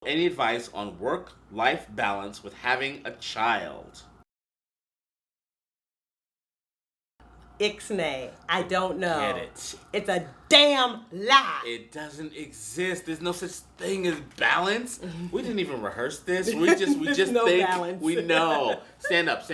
any advice on work-life balance with having a child. Ixnay. I don't know. Get it. It's a damn lie. It doesn't exist. There's no such thing as balance. We didn't even rehearse this. We just no think balance. we know. Stand up.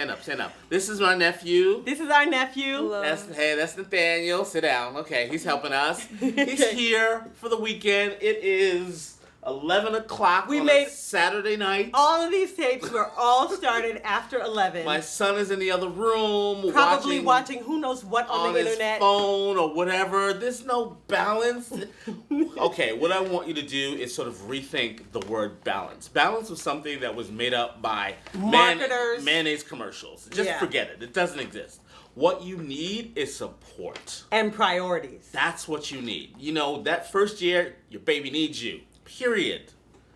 This is my nephew. This is our nephew. That's Nathaniel. Sit down. Okay, he's helping us. He's here for the weekend. It is 11 o'clock We on made a Saturday night. All of these tapes were all started after 11. My son is in the other room. Probably watching who knows what on the internet. His phone or whatever. There's no balance. Okay, what I want you to do is sort of rethink the word balance. Balance was something that was made up by marketers, mayonnaise commercials. Just forget it. It doesn't exist. What you need is support. And priorities. That's what you need. You know, that first year, your baby needs you. Period.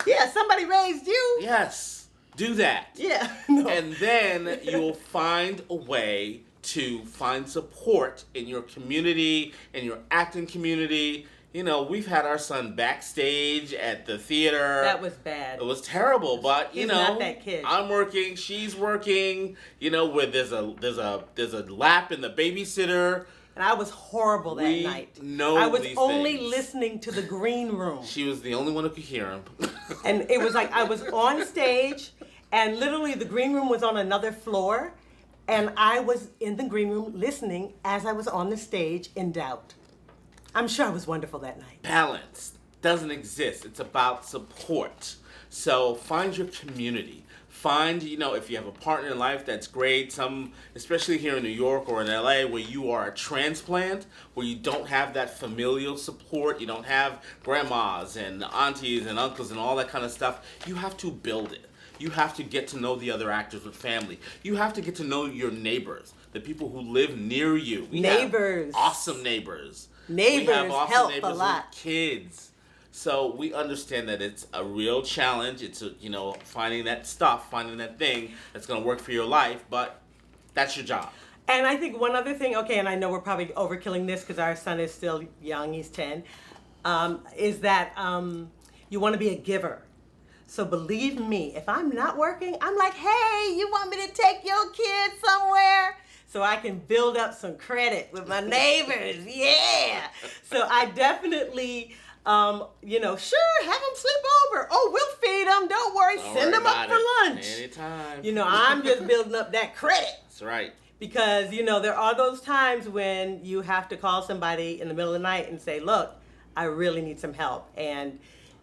Yeah, somebody raised you. Yes. Do that. Yeah. No. And then you'll find a way to find support in your community, in your acting community. You know, we've had our son backstage at the theater. That was bad. It was terrible, but He's not that kid. I'm working, she's working. You know, where there's a lap in the babysitter. And I was horrible that night. I was only listening to the green room. She was the only one who could hear him. And it was like I was on stage, and literally the green room was on another floor, and I was in the green room listening as I was on the stage in doubt. I'm sure I was wonderful that night. Balance doesn't exist. It's about support. So find your community. Find, you know, if you have a partner in life, that's great. Some, especially here in New York or in LA, where you are a transplant, where you don't have that familial support, you don't have grandmas and aunties and uncles and all that kind of stuff, you have to build it. You have to get to know the other actors with family. You have to get to know your neighbors, the people who live near you. We neighbors. Have awesome neighbors. Neighbors we have awesome help neighbors a lot. With kids. So we understand that it's a real challenge. It's, finding that thing that's going to work for your life, but that's your job. And I think one other thing, okay, and I know we're probably overkilling this because our son is still young, he's 10, is that you want to be a giver. So believe me, if I'm not working, I'm like, hey, you want me to take your kid somewhere? So I can build up some credit with my neighbors, yeah. So I definitely... sure, have them sleep over. Oh, we'll feed them. Don't worry. Send them up for lunch. Anytime. I'm just building up that credit. That's right. Because, there are those times when you have to call somebody in the middle of the night and say, look, I really need some help. And,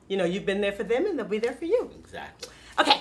you've been there for them and they'll be there for you. Exactly. Okay,